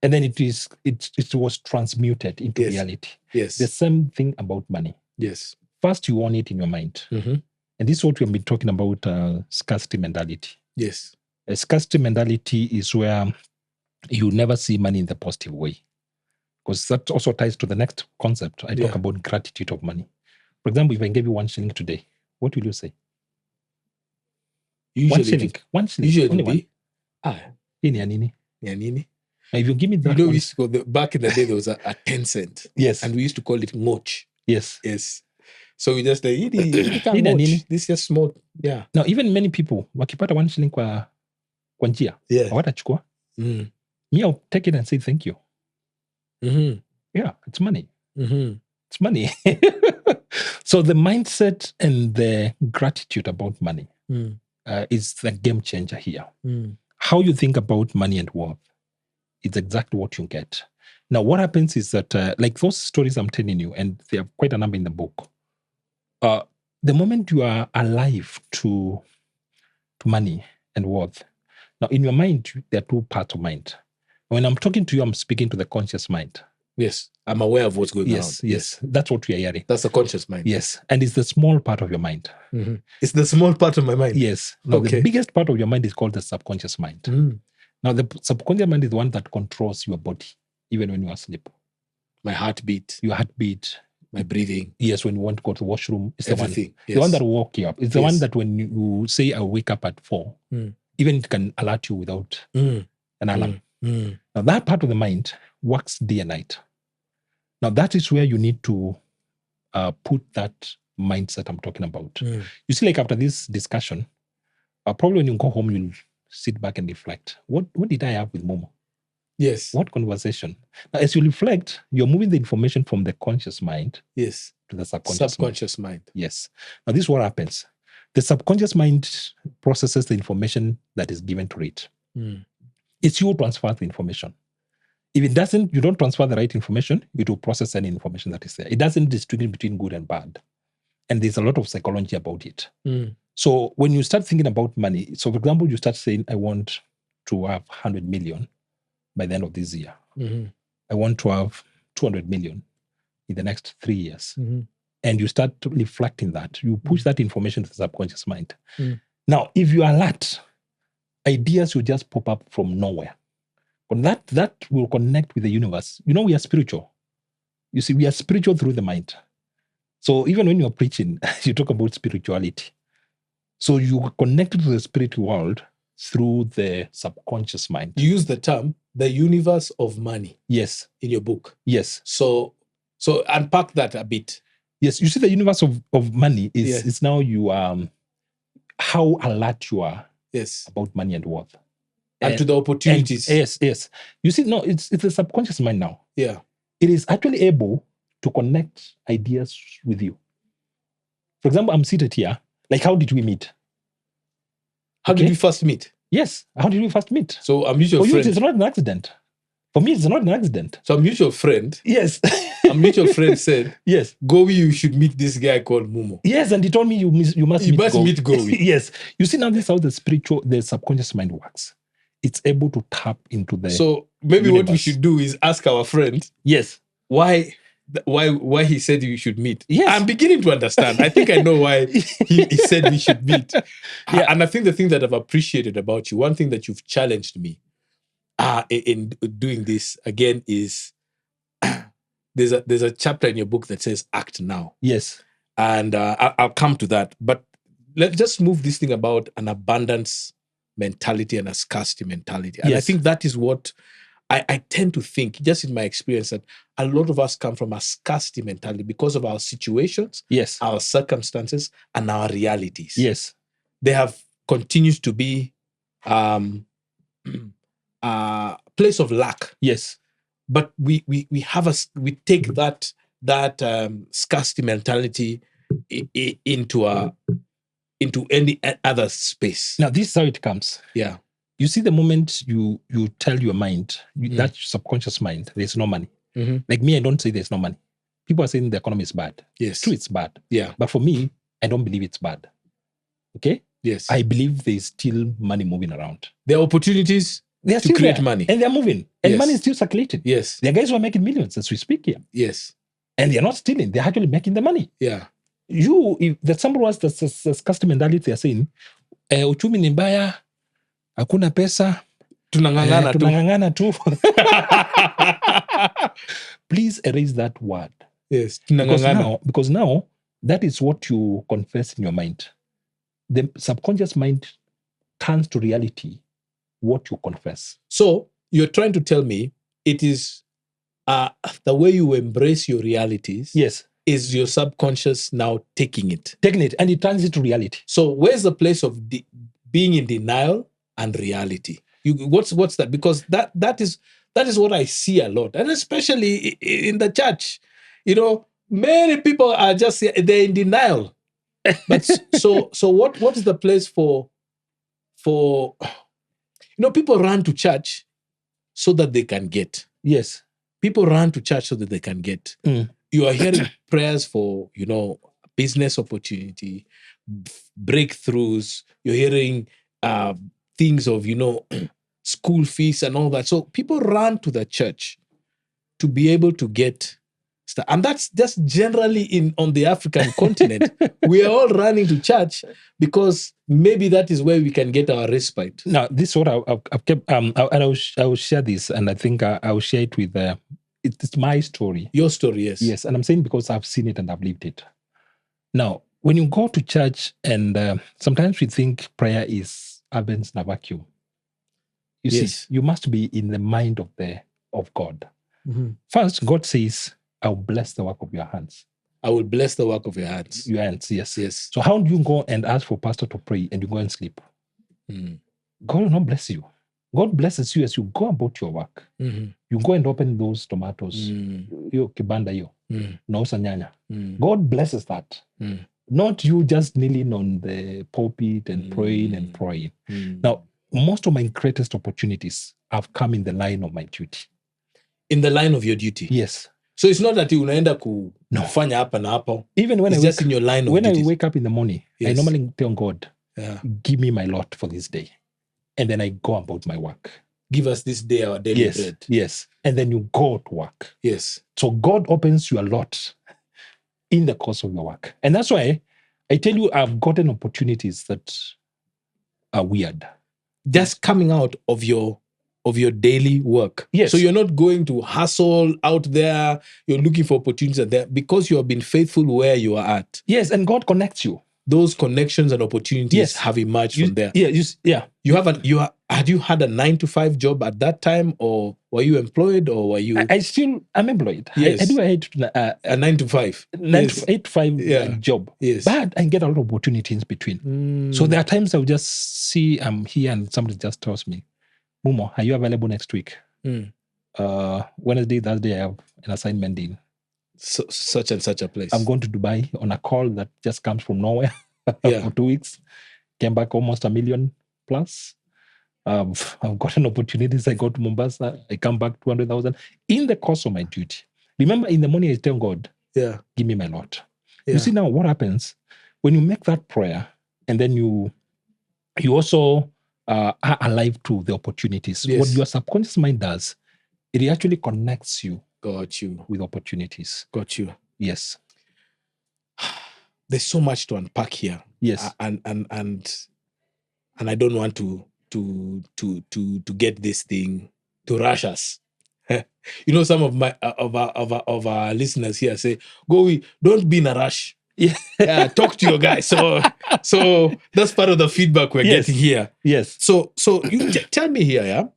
And then it was transmuted into reality. Yes. The same thing about money. Yes. First, you own it in your mind. Mm-hmm. And this is what we have been talking about, scarcity mentality. Yes. A scarcity mentality is where you never see money in the positive way. Because that also ties to the next concept. I talk about gratitude of money. For example, if I gave you 1 shilling today, what will you say? Usually 1 shilling. 1 shilling. Usually only be, one. Nini. Nini. Now, if you give me that, we used to go back in the day, there was a 10 cent. Yes. And we used to call it moch. Yes. Yes. So we just say, this is just small. Yeah. Now, even many people, wakipata 1 shilling kwa njia, hawatachukua. Me, I'll take it and say thank you. Mm-hmm. Yeah, it's money. Mm-hmm. It's money. So the mindset and the gratitude about money is the game changer here. How you think about money and wealth is exactly what you get. Now, what happens is that, like those stories I'm telling you, and they have quite a number in the book, the moment you are alive to money and wealth, now in your mind, there are two parts of mind. When I'm talking to you, I'm speaking to the conscious mind. Yes, I'm aware of what's going on. Yes, that's what we are hearing. That's the conscious mind. Yes, and it's the small part of your mind. Mm-hmm. It's the small part of my mind. Yes. Now, the biggest part of your mind is called the subconscious mind. Now, the subconscious mind is the one that controls your body, even when you are asleep. My heartbeat. Your heartbeat. My breathing. Yes, when you want to go to the washroom, it's everything. The one that will wake you up. It's the one that when you say, I wake up at 4, even it can alert you without an alarm. Now, that part of the mind works day and night. Now, that is where you need to put that mindset I'm talking about. You see, like after this discussion, probably when you go home, you'll sit back and reflect. What did I have with Momo? Yes. What conversation? Now, as you reflect, you're moving the information from the conscious mind to the subconscious mind. Yes. Now, this is what happens. The subconscious mind processes the information that is given to it. It's you who transfer the information. If it doesn't, you don't transfer the right information, it will process any information that is there. It doesn't distinguish between good and bad. And there's a lot of psychology about it. So when you start thinking about money, so for example, you start saying, I want to have 100 million by the end of this year. I want to have 200 million in the next 3 years. And you start reflecting that. You push that information to the subconscious mind. Now, if you are alert, ideas will just pop up from nowhere. But that will connect with the universe. You know, we are spiritual. You see, we are spiritual through the mind. So even when you're preaching, you talk about spirituality. So you are connected to the spirit world through the subconscious mind. You use the term the universe of money Yes. in your book. Yes. So unpack that a bit. Yes. You see, the universe of money is Yes. is now you how alert you are Yes. about money and wealth. And to the opportunities. Yes. You see, no, it's the subconscious mind now. Yeah. It is actually able to connect ideas with you. For example, I'm seated here. Like, how did we meet? How did we first meet? Yes. How did we first meet? So a mutual For friend. you, it's not an accident. For me, it's not an accident. So a mutual friend. Yes. A mutual friend said, yes, Gowi, you should meet this guy called Mumo. Yes, and he told me you must meet Gowi. Yes. You see, now this is how the subconscious mind works. It's able to tap into the So maybe universe. What we should do is ask our friend. Yes. Why he said you should meet. Yes. I'm beginning to understand. I think I know why he said we should meet. Yeah. And I think the thing that I've appreciated about you, one thing that you've challenged me in doing this again is there's a chapter in your book that says act now. Yes. And I'll come to that. But let's just move this thing about an abundance mentality and a scarcity mentality. And I think that is what I tend to think, just in my experience, that a lot of us come from a scarcity mentality because of our situations, yes, our circumstances, and our realities. Yes. They have continued to be a place of lack. Yes. But we take that scarcity mentality into any other space. Now, this is how it comes. Yeah. You see, the moment you tell your mind, that subconscious mind, there's no money. Mm-hmm. Like me, I don't say there's no money. People are saying the economy is bad. Yes. True, it's bad. Yeah. But for me, I don't believe it's bad. Okay? Yes. I believe there's still money moving around. There are opportunities to create money. And they're moving. And money is still circulating. Yes. There are guys who are making millions as we speak here. Yes. And they're not stealing. They're actually making the money. Yeah. If there's somebody who has the customer mentality, they're saying, uchumi ni mbaya, hakuna pesa, tunang'ang'ana tu. Please erase that word. Yes. Because now, that is what you confess in your mind. The subconscious mind turns to reality what you confess. So you're trying to tell me it is the way you embrace your realities. Yes. Is your subconscious now taking it, and it turns into reality. So where's the place of being in denial and reality? What's that? Because that is what I see a lot, and especially in the church. Many people are just they're in denial. But so what is the place for people run to church so that they can get. Yes. People run to church so that they can get. You are hearing prayers for, business opportunity, breakthroughs. You're hearing things of, school fees and all that. So people run to the church to be able to get stuff. And that's just generally on the African continent. We are all running to church because maybe that is where we can get our respite. Now, this is what I've kept, and I will share this, and I think I will share it with, it's my story. Your story, yes. Yes, and I'm saying because I've seen it and I've lived it. Now, when you go to church, and sometimes we think prayer is happens in a vacuum. You see, you must be in the mind of God. Mm-hmm. First, God says, I will bless the work of your hands. I will bless the work of your hands. Your hands, yes. Yes. So how do you go and ask for pastor to pray and you go and sleep? God will not bless you. God blesses you as you go about your work. Mm-hmm. You go and open those tomatoes. Yo kibanda yo. Nausa nyanya. God blesses that. Not you just kneeling on the pulpit and praying and praying. Now, most of my greatest opportunities have come in the line of my duty. In the line of your duty? Yes. So it's not that you unaenda kufanya hapa na hapo. Even when it's just in your line of when duties. I wake up in the morning, I normally tell God, give me my lot for this day. And then I go about my work. Give us this day our daily bread. Yes. And then you go to work. Yes. So God opens you a lot in the course of your work. And that's why I tell you, I've gotten opportunities that are weird. Just coming out of your daily work. Yes. So you're not going to hustle out there. You're looking for opportunities there because you have been faithful where you are at. Yes, and God connects you. those connections and opportunities Yes. have emerged from there. Had you had a 9-to-5 job at that time, or were you employed, or were you? I'm employed. Yes. I do a 9-to-5. 8 to 5 job. Yes. But I get a lot of opportunities in between. So there are times I'll just see I'm here and somebody just tells me, Mumo, are you available next week? Wednesday, Thursday, I have an assignment in such and such a place. I'm going to Dubai on a call that just comes from nowhere for 2 weeks. Came back almost $1 million plus. I've gotten opportunities. I go to Mombasa. I come back 200,000 in the course of my duty. Remember, in the morning, I tell God, give me my lot. Yeah. You see now what happens when you make that prayer, and then you also are alive to the opportunities. Yes. What your subconscious mind does, it actually connects you. Got you. With opportunities. Got you. Yes. There's so much to unpack here. Yes. And I don't want to get this thing to rush us. You know, some of our listeners here say, "Go, don't be in a rush. Yeah, talk to your guy." So that's part of the feedback we're getting here. Yes. So you tell me here, yeah.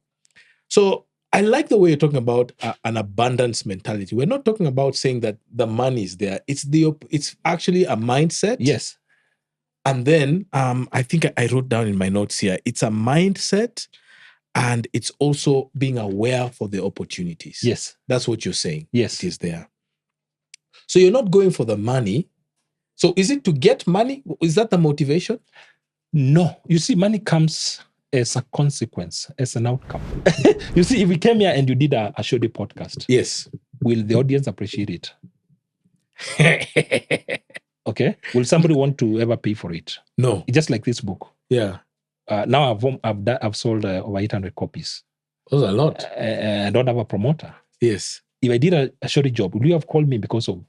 So I like the way you're talking about an abundance mentality. We're not talking about saying that the money is there. It's actually a mindset. Yes. And then I think I wrote down in my notes here, it's a mindset, and it's also being aware for the opportunities. Yes. That's what you're saying. Yes. It is there. So you're not going for the money. So is it to get money? Is that the motivation? No. You see, money comes as a consequence, as an outcome. You see, if we came here and you did a Shodi podcast, yes, will the audience appreciate it? Okay. Will somebody want to ever pay for it? No. It's just like this book. Yeah. Now I've sold over 800 copies. Those are a lot. I don't have a promoter. Yes. If I did a Shodi job, would you have called me because of?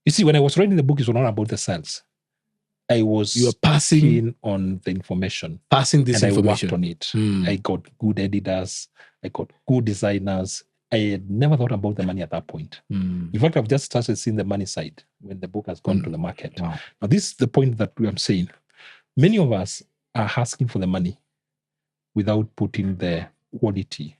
You see, when I was writing the book, it was not about the sales. You were passing on the information. Passing this information. I worked on it. I got good editors. I got good designers. I had never thought about the money at that point. In fact, I've just started seeing the money side when the book has gone to the market. Wow. Now, this is the point that I'm saying. Many of us are asking for the money without putting the quality,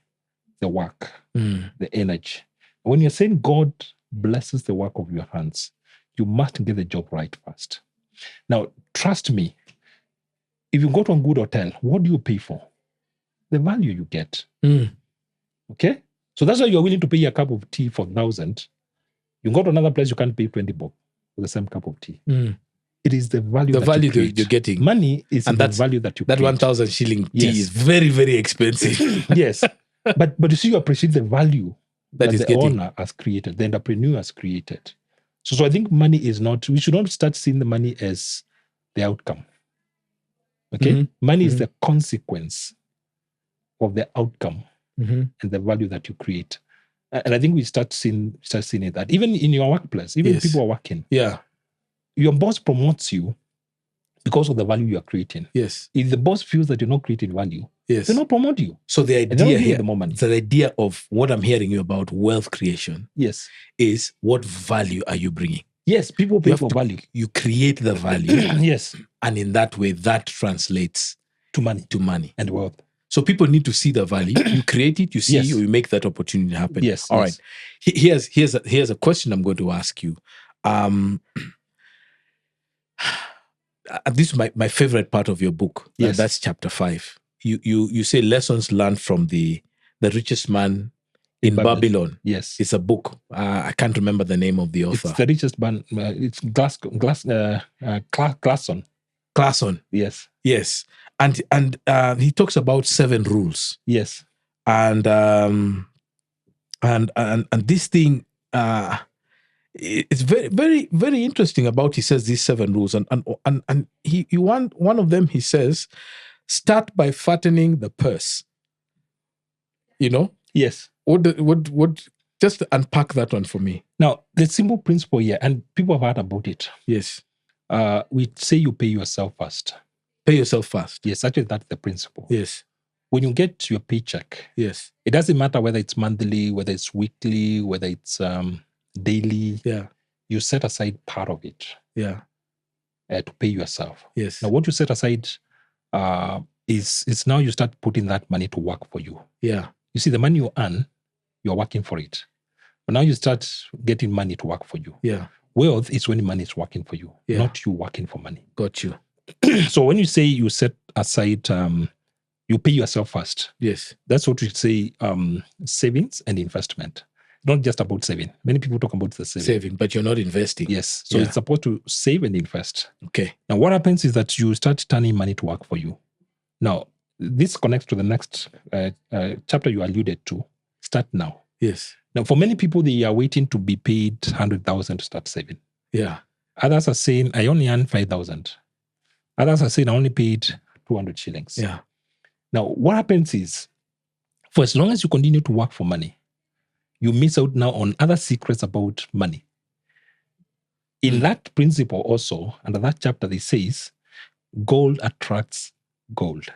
the work, the energy. When you're saying God blesses the work of your hands, you must get the job right first. Now, trust me, if you go to a good hotel, what do you pay for? The value you get. Okay? So that's why you're willing to pay a cup of tea for 1,000. You go to another place, you can't pay 20 bob for the same cup of tea. It is the value you're getting. Money is the value that you create. That 1,000 shilling tea is very, very expensive. Yes. But you see, you appreciate the value that the getting. owner has created, the entrepreneur has created. So I think money is not, we should not start seeing the money as the outcome. Okay? Money is the consequence of the outcome and the value that you create. And I think we start seeing it that even in your workplace, even people are working. Yeah. Your boss promotes you because of the value you are creating. Yes. If the boss feels that you're not creating value, they not promote you. So the idea here, the idea of what I'm hearing you about wealth creation, is what value are you bringing? Yes, people pay for value. You create the value. Yes. And in that way, that translates to money and wealth. So people need to see the value. You create it, you see, or you make that opportunity happen. Yes. All right. Here's a question I'm going to ask you. This is my favorite part of your book. Yes. That's chapter 5. You say lessons learned from the richest man in Babylon. Yes. It's a book. I can't remember the name of the author. It's the richest man. It's Glasson. Glasson. Yes. Yes. And he talks about 7 rules. Yes. And this thing it's very, very, very interesting about, he says these 7 rules, and he one of them, he says, start by fattening the purse. You know? Yes. What just unpack that one for me. Now, the simple principle here, and people have heard about it. Yes. We say you pay yourself first. Pay yourself first. Yes, actually that's the principle. Yes. When you get your paycheck, yes, it doesn't matter whether it's monthly, whether it's weekly, whether it's daily. Yeah. You set aside part of it. Yeah. to pay yourself. Yes. Now, what you set aside is now you start putting that money to work for you. Yeah. You see, the money you earn, you're working for it. But now you start getting money to work for you. Yeah. Wealth is when money is working for you, Yeah. not you working for money. Got you. So when you say you set aside, you pay yourself first. Yes. That's what we say, savings and investment. Not just about saving. Many people talk about the Saving, but you're not investing. Yes. So Yeah. it's supposed to save and invest. Okay. Now, what happens is that you start turning money to work for you. Now, this connects to the next chapter you alluded to. Start now. Yes. Now, for many people, they are waiting to be paid 100,000 to start saving. Yeah. Others are saying, I only earn 5,000. Others are saying, I only paid 200 shillings. Yeah. Now, what happens is, for as long as you continue to work for money, you miss out now on other secrets about money. In that principle also, under that chapter, it says, gold attracts gold.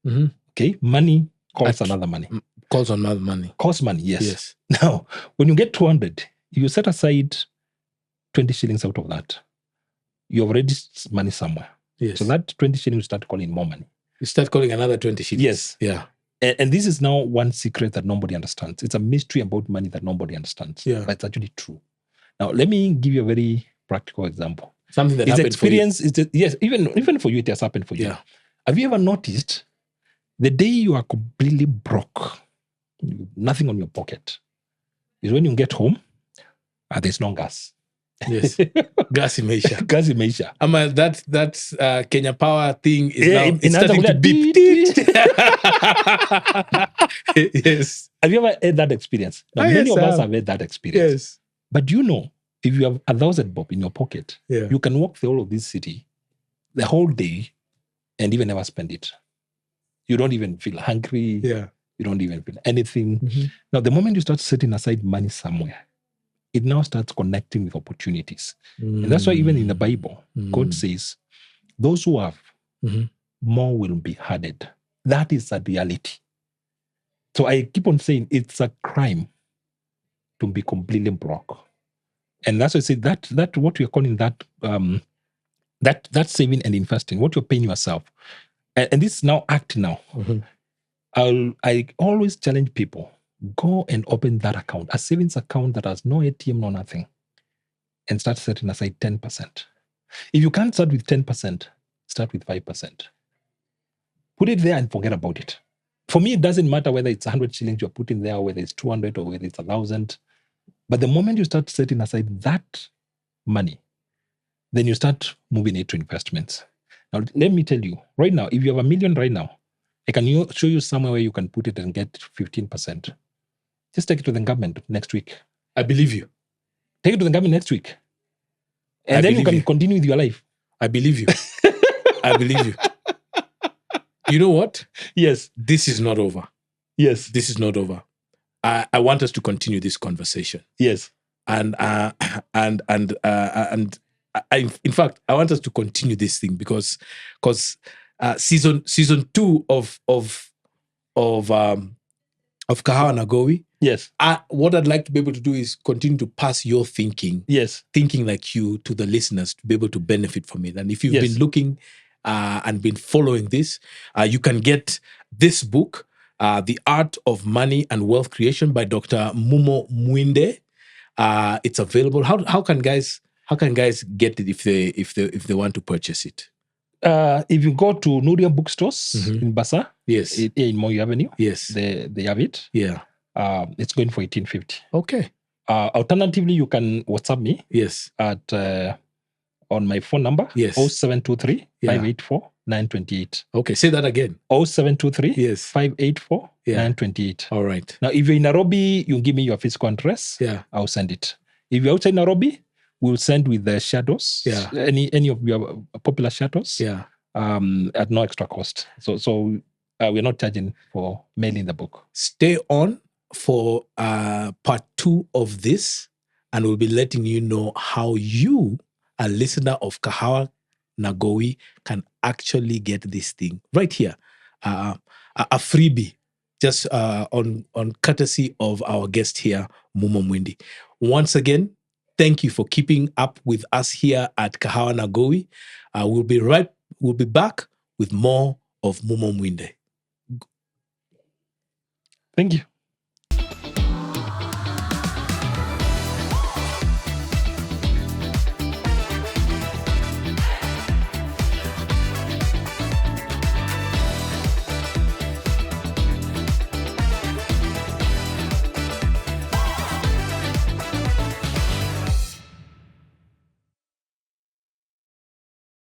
Mm-hmm. Okay? Money calls another money. Calls on another money. Calls money, yes. Yes. Now, when you get 200, you set aside 20 shillings out of that. You already money somewhere. Yes. So that 20 shillings, you start calling more money. You start calling another 20 shillings. Yes. Yeah. And this is now one secret that nobody understands. It's a mystery about money that nobody understands. Yeah. But it's actually true. Now, let me give you a very practical example. Something that It's happened experience, for you. Yes, even for you, it has happened for you. Yeah. Have you ever noticed the day you are completely broke, nothing on your pocket, is when you get home, there's no gas. Yes. Gas imeisha. Gas imeisha. That Kenya Power thing is now it's starting to beep. Yes. Have you ever had that experience? Now, many of us have had that experience. Yes. But you know, if you have 1,000 bob in your pocket, Yeah. you can walk the whole of this city the whole day and even never spend it. You don't even feel hungry. Yeah. You don't even feel anything. Mm-hmm. Now, the moment you start setting aside money somewhere, it now starts connecting with opportunities. And that's why even in the Bible, God says, those who have, more will be added. That is a reality. So I keep on saying it's a crime to be completely broke. And that's why I say that what we are calling that that saving and investing, what you're paying yourself. And this is now act now. I always challenge people, go and open that account, a savings account that has no ATM, no nothing, and start setting aside 10%. If you can't start with 10%, start with 5%. Put it there and forget about it. For me, it doesn't matter whether it's 100 shillings you're putting there, or whether it's 200 or whether it's 1,000. But the moment you start setting aside that money, then you start moving it to investments. Now, let me tell you, right now, if you have $1 million right now, I can show you somewhere where you can put it and get 15%. Just take it to the government next week. I believe you. Take it to the government next week. And then you can continue with your life. I believe you. I believe you. You know what? Yes. This is not over. Yes. This is not over. I want us to continue this conversation. Yes. And in fact, I want us to continue this thing because season 2 of Kahawa Nagowi. Yes. What I'd like to be able to do is continue to pass your thinking. Yes. Thinking like you to the listeners to be able to benefit from it. And if you've been looking and been following this, you can get this book, The Art of Money and Wealth Creation by Dr. Mumo Mwinde. It's available. How can guys get it if they want to purchase it? If you go to Nuria bookstores in Basa, yes, in Moyo Avenue, yes, they have it. Yeah, it's going for 1850. Okay. Alternatively, you can WhatsApp me. Yes, at on my phone number. Yes, 0723 584 928. Okay, say that again. 0723 yes 584 928. All right. Now, if you're in Nairobi, you give me your physical address. Yeah, I'll send it. If you're outside Nairobi, we'll send with the shadows. Yeah, any of your popular shadows. Yeah, at no extra cost. So we're not charging for mailing the book. Stay on for part 2 of this, and we'll be letting you know how you, a listener of Kahawa Nagowi, can actually get this thing right here, a freebie, just on courtesy of our guest here, Mumo Mwindi. Once again, thank you for keeping up with us here at Kahawa Nagowi. We'll be back with more of Mumo Mwinde. Thank you.